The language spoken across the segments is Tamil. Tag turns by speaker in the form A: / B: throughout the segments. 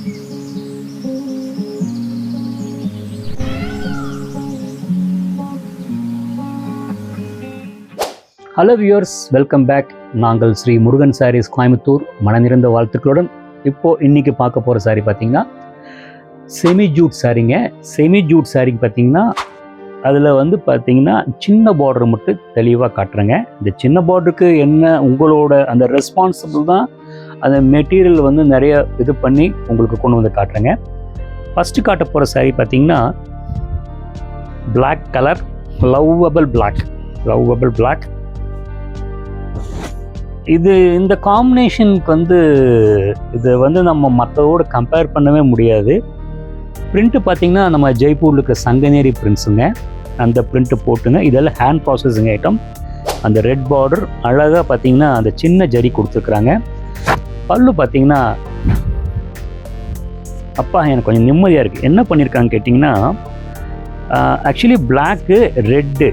A: Hello viewers, welcome back. நாங்கள் ஸ்ரீ முருகன் சாரீஸ் கோயம்புத்தூர் மனநிறைந்த வாழ்த்துக்களுடன் இன்னைக்கு பார்க்க போகிற சாரீ பார்த்தீங்கன்னா செமி ஜூட் சாரீங்க. செமி ஜூட் சாரீக்கு பார்த்தீங்கன்னா அதில் பார்த்தீங்கன்னா சின்ன பார்டர் மட்டும் தெளிவாக காட்டுறேங்க. இந்த சின்ன பார்டருக்கு என்ன உங்களோட அந்த ரெஸ்பான்சிபிள் தான் அந்த மெட்டீரியல் நிறைய இது பண்ணி உங்களுக்கு கொண்டு வந்து காட்டுறேங்க. ஃபஸ்ட்டு காட்ட போகிற சாரீ பார்த்தீங்கன்னா பிளாக் கலர், லவ்வபிள் பிளாக். இந்த காம்பினேஷனுக்கு இது நம்ம மற்றதோடு கம்பேர் பண்ணவே முடியாது. பிரிண்ட்டு பார்த்தீங்கன்னா நம்ம ஜெய்ப்பூரில் இருக்கிற சங்கநேரி பிரிண்ட்ஸுங்க, அந்த பிரிண்ட்டு போட்டுங்க. இதெல்லாம் ஹேண்ட் ப்ராசஸிங் ஐட்டம். அந்த ரெட் பார்டர் அழகாக பார்த்தீங்கன்னா அந்த சின்ன ஜரி கொடுத்துருக்குறாங்க. பல்லு பார்த்தீங்கன்னா அப்பா எனக்கு கொஞ்சம் நிம்மதியாக இருக்குது. என்ன பண்ணியிருக்காங்க கேட்டிங்கன்னா, ஆக்சுவலி பிளாக்கு ரெட்டு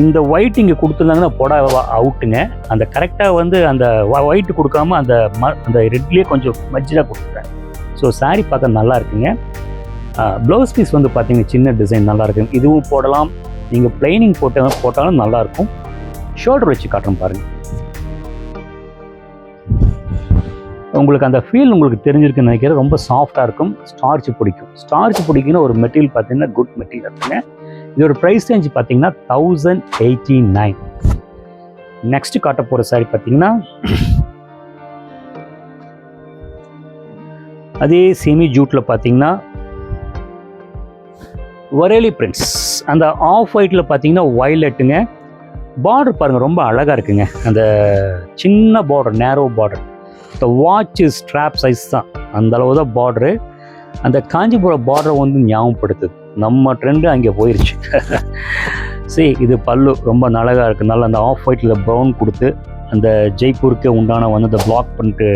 A: இந்த ஒயிட் இங்கே கொடுத்துருந்தாங்கன்னா போட அவுட்டுங்க. அந்த கரெக்டாக அந்த ஒயிட்டு கொடுக்காம அந்த ரெட்லேயே கொஞ்சம் மஜ்ஜிலாக கொடுத்துருக்கேன். ஸோ சாரீ பார்க்க நல்லா இருக்குங்க. ப்ளவுஸ் பீஸ் பார்த்தீங்கன்னா சின்ன டிசைன் நல்லா இருக்குங்க. இதுவும் போடலாம், நீங்கள் பிளைனிங் போட்டாலும் நல்லாயிருக்கும். ஷோல்டர் வச்சு காட்டுறோம் பாருங்கள். உங்களுக்கு அந்த ஃபீல் உங்களுக்கு தெரிஞ்சிருக்குன்னு நினைக்கிறேன். ரொம்ப சாஃப்டாக இருக்கும். ஸ்டார்ச் பிடிக்குன்னு ஒரு மெட்டீரியல் பார்த்தீங்கன்னா குட் மெட்டீரியல் இருக்குங்க. இதோட ப்ரைஸ் ரேஞ்ச் பார்த்தீங்கன்னா 1089. நெக்ஸ்ட் காட்ட போகிற சாரி பார்த்தீங்கன்னா அதே செமி ஜூட்டில் பார்த்தீங்கன்னா வரைலி பிரிண்ட்ஸ். அந்த ஆஃப் ஒயிட்டில் பார்த்தீங்கன்னா வயலட்டுங்க. பார்டர் பாருங்கள், ரொம்ப அழகாக இருக்குங்க. அந்த சின்ன பார்டர், நேரோ பார்டர். இந்த வாட்ச் ஸ்ட்ராப் சைஸ் தான், அந்த அளவு தான் பார்டரு. அந்த காஞ்சிபுரம் பார்டரை ஞாபகப்படுத்துது. நம்ம ட்ரெண்டு அங்கே போயிடுச்சு. சரி, இது பல்லு ரொம்ப அழகாக இருக்குது. நல்லா அந்த ஆஃப் ஒயிட்டில் ப்ரௌன் கொடுத்து அந்த ஜெய்ப்பூருக்கு உண்டான அந்த பிளாக் பண்ணிட்டு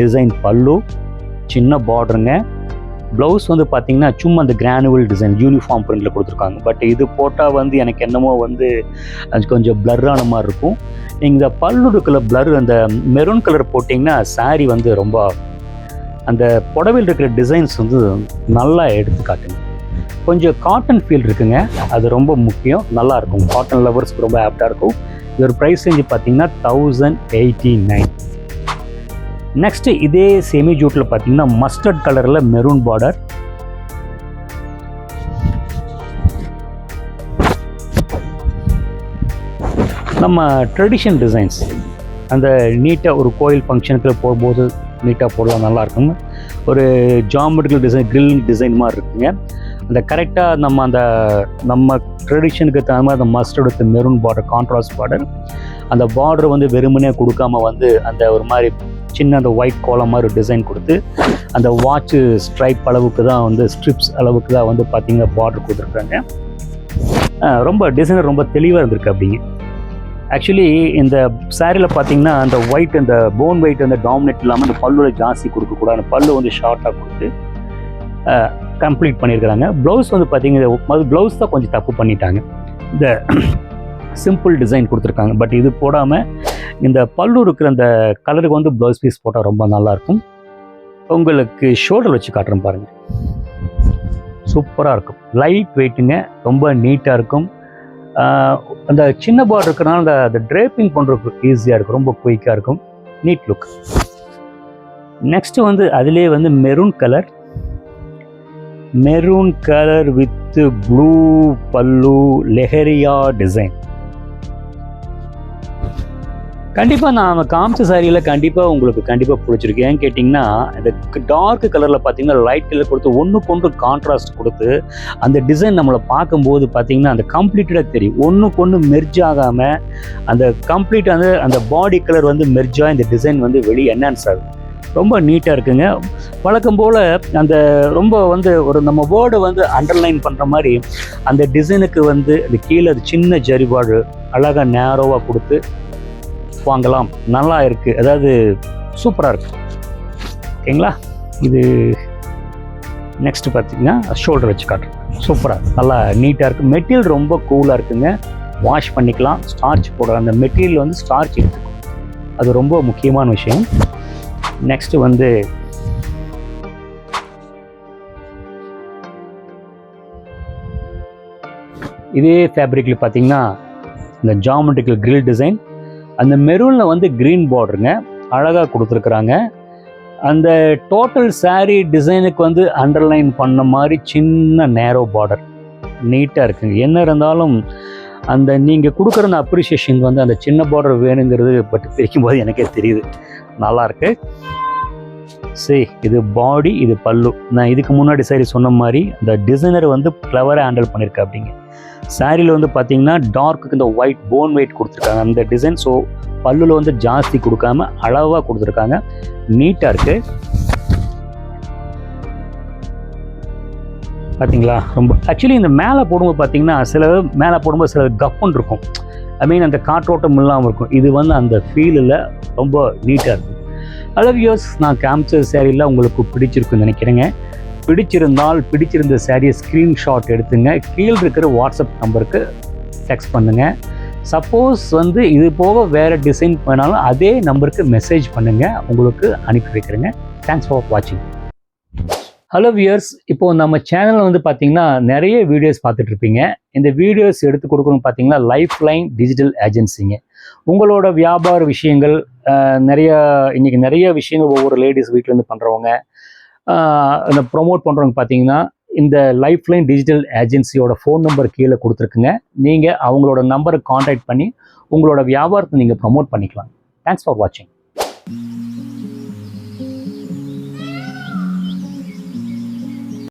A: டிசைன் பல்லு, சின்ன பார்டருங்க. ப்ளவுஸ் பார்த்தீங்கன்னா சும்மா அந்த கிரானுவல் டிசைன் யூனிஃபார்ம் பிரிண்டில் கொடுத்துருக்காங்க. பட் இது போட்டால் எனக்கு என்னமோ அது கொஞ்சம் பிளர்ரான மாதிரி இருக்கும். நீங்கள் இந்த பல்லு இருக்கிற பிளர், அந்த மெரூன் கலர் போட்டிங்கன்னா சாரீ ரொம்ப அந்த புடவையில் இருக்கிற டிசைன்ஸ் நல்லா எடுத்து காட்டுங்க. கொஞ்சம் காட்டன் ஃபீல் இருக்குங்க, அது ரொம்ப முக்கியம். நல்லாயிருக்கும், காட்டன் லவர்ஸ்க்கு ரொம்ப ஆப்டாக இருக்கும். இதோட ப்ரைஸ் ரேஞ்சு பார்த்தீங்கன்னா 1089. நெக்ஸ்ட்டு இதே செமி ஜூட்டில் பார்த்தீங்கன்னா மஸ்டர்ட் கலரில் மெரூன் பார்டர். நம்ம ட்ரெடிஷன் டிசைன்ஸ் அந்த நீட்டாக ஒரு கோயில் ஃபங்க்ஷனுக்கு போகும்போது நீட்டாக போடலாம், நல்லாயிருக்குங்க. ஒரு ஜாமெட்ரிக்கல் டிசைன், கிரில் டிசைன் மாதிரி இருக்குங்க. அந்த கரெக்டாக நம்ம ட்ரெடிஷனுக்கு தகுந்த மாதிரி அந்த mustard with maroon border, contrast border. அந்த பார்டர் வெறுமனே கொடுக்காம அந்த ஒரு மாதிரி சின்ன அந்த ஒயிட் கோலம் மாதிரி டிசைன் கொடுத்து அந்த வாட்ச் ஸ்ட்ரைப் அளவுக்கு தான் ஸ்ட்ரிப்ஸ் அளவுக்கு தான் பார்த்தீங்கன்னா பார்டர் கொடுத்துருக்காங்க. ரொம்ப டிசைனர் ரொம்ப தெளிவாக இருந்திருக்கு அப்படிங்க. ஆக்சுவலி இந்த சாரியில் பார்த்தீங்கன்னா அந்த ஒயிட், அந்த போன் ஒயிட் டாமினேட் இல்லாமல் அந்த பல்லுவில் ஜாஸ்தி கொடுக்கக்கூடாது. அந்த பல்லு ஷார்ட்டாக கொடுத்து கம்ப்ளீட் பண்ணியிருக்கிறாங்க. ப்ளவுஸ் பார்த்தீங்கன்னா ப்ளவுஸ் தான் கொஞ்சம் தப்பு பண்ணிட்டாங்க. இந்த சிம்பிள் டிசைன் கொடுத்துருக்காங்க. பட் இது போடாமல் இந்த பல்லு இருக்கிற அந்த கலருக்கு ப்ளவுஸ் பீஸ் போட்டால் ரொம்ப நல்லாயிருக்கும். உங்களுக்கு ஷோல்டர் வச்சு காட்டுறேன் பாருங்கள். சூப்பராக இருக்கும், லைட் வெயிட்டுங்க, ரொம்ப நீட்டாக இருக்கும். அந்த சின்ன பார்டர் இருக்கிறனால அந்த ட்ரேப்பிங் பண்ணுறதுக்கு ஈஸியாக இருக்கும், ரொம்ப குயிக்காக இருக்கும், நீட் லுக். நெக்ஸ்ட்டு அதிலே மெரூன் கலர் வித் ப்ளூ பல்லு, லெஹரியா டிசைன். கண்டிப்பாக நான் காமிச்ச சாரியில் கண்டிப்பாக உங்களுக்கு பிடிச்சிருக்கு. ஏன்னு கேட்டிங்கன்னா, இந்த டார்க் கலரில் பார்த்தீங்கன்னா லைட் கலர் கொடுத்து ஒன்றுக்கு கான்ட்ராஸ்ட் கொடுத்து அந்த டிசைன் நம்மளை பார்க்கும்போது பார்த்தீங்கன்னா அந்த கம்ப்ளீட்டடாக தெரியும். ஒன்றுக்கு மெர்ஜ் ஆகாமல் அந்த கம்ப்ளீட் அந்த பாடி கலர் மெர்ஜாக இந்த டிசைன் வெளியே என்ஹான்ஸ் ஆகுது. ரொம்ப நீட்டாக இருக்குங்க. வழக்கம் போல் அந்த ரொம்ப ஒரு நம்ம வேர்டை அண்டர்லைன் பண்ணுற மாதிரி அந்த டிசைனுக்கு அந்த கீழே அது சின்ன ஜரிபாடு அழகாக நேரோவாக கொடுத்து வாங்கலாம். நல்லா இருக்குது, அதாவது சூப்பராக இருக்குது. ஓகேங்களா? இது நெக்ஸ்ட்டு பார்த்தீங்கன்னா ஷோல்டர் வச்சு காட்டுறேன். சூப்பராக நல்லா நீட்டாக இருக்குது. மெட்டீரியல் ரொம்ப கூலாக இருக்குங்க, வாஷ் பண்ணிக்கலாம். ஸ்டார்ச் போடுற அந்த மெட்டீரியல் ஸ்டார்ச் எடுத்துக்கும், அது ரொம்ப முக்கியமான விஷயம். நெக்ஸ்ட்டு இதே ஃபேப்ரிக்கில் பார்த்தீங்கன்னா இந்த ஜாமெட்ரிக்கல் கிரில் டிசைன், அந்த மெரூனில் வந்து க்ரீன் பார்டருங்க அழகாக கொடுத்துருக்குறாங்க. அந்த டோட்டல் saree டிசைனுக்கு வந்து அண்டர்லைன் பண்ண மாதிரி சின்ன நேரோ பார்டர் நீட்டாக இருக்குங்க. என்ன இருந்தாலும் அந்த நீங்கள் கொடுக்குற அந்த அப்ரிஷியேஷன் வந்து அந்த சின்ன பார்டர் வேணுங்கிறது பட் பிரிக்கும் போது எனக்கே தெரியுது, நல்லாயிருக்கு. சரி, இது பாடி, இது பல்லு. நான் இதுக்கு முன்னாடி சாரி சொன்ன மாதிரி இந்த டிசைனர் வந்து கிளவராக ஹேண்டில் பண்ணியிருக்கேன் அப்படிங்க. சாரியில் வந்து பார்த்தீங்கன்னா டார்க்குக்கு இந்த ஒயிட் போன் வெயிட் கொடுத்துருக்காங்க அந்த டிசைன். ஸோ பல்லுவில் வந்து ஜாஸ்தி கொடுக்காம அளவாக கொடுத்துருக்காங்க, நீட்டாக இருக்குது. பார்த்தீங்களா? ரொம்ப ஆக்சுவலி இந்த மேலே போடும்போது பார்த்தீங்கன்னா மேலே போடும்போது சில கப்புன்னு இருக்கும், ஐ மீன் அந்த காற்றோட்டம் இல்லாமல் இருக்கும். இது வந்து அந்த ஃபீலில் ரொம்ப நீட்டாக இருக்கும். ஹலோ வியூவர்ஸ், நான் காமிச்ச சேரீலாம் உங்களுக்கு பிடிச்சிருக்குன்னு நினைக்கிறேங்க. பிடிச்சிருந்த சேரீயை ஸ்க்ரீன்ஷாட் எடுத்துங்க, கீழே இருக்கிற வாட்ஸ்அப் நம்பருக்கு டெக்ஸ்ட் பண்ணுங்கள். சப்போஸ் வந்து இது போக வேறு டிசைன் வேணாலும் அதே நம்பருக்கு மெசேஜ் பண்ணுங்கள், உங்களுக்கு அனுப்பி வைக்கிறேங்க. தேங்க்ஸ் ஃபார் வாட்சிங். ஹலோ வியூவர்ஸ், இப்போது நம்ம சேனலில் வந்து பார்த்தீங்கன்னா நிறைய வீடியோஸ் பார்த்துட்ருப்பீங்க. இந்த வீடியோஸ் எடுத்து கொடுக்கணும்னு பார்த்தீங்கன்னா லைஃப் லைன் டிஜிட்டல் ஏஜென்சிங்க. உங்களோட வியாபார விஷயங்கள் இன்றைக்கி நிறைய விஷயங்கள் ஒவ்வொரு லேடிஸ் வீட்டிலேருந்து பண்ணுறவங்க, இந்த ப்ரொமோட் பண்ணுறவங்க பார்த்தீங்கன்னா இந்த லைஃப் லைன் டிஜிட்டல் ஏஜென்சியோட ஃபோன் நம்பர் கீழே கொடுத்துருக்குங்க. நீங்கள் அவங்களோட நம்பரை காண்டாக்ட் பண்ணி உங்களோட வியாபாரத்தை நீங்கள் ப்ரொமோட் பண்ணிக்கலாம். தேங்க்ஸ் ஃபார் வாட்சிங்.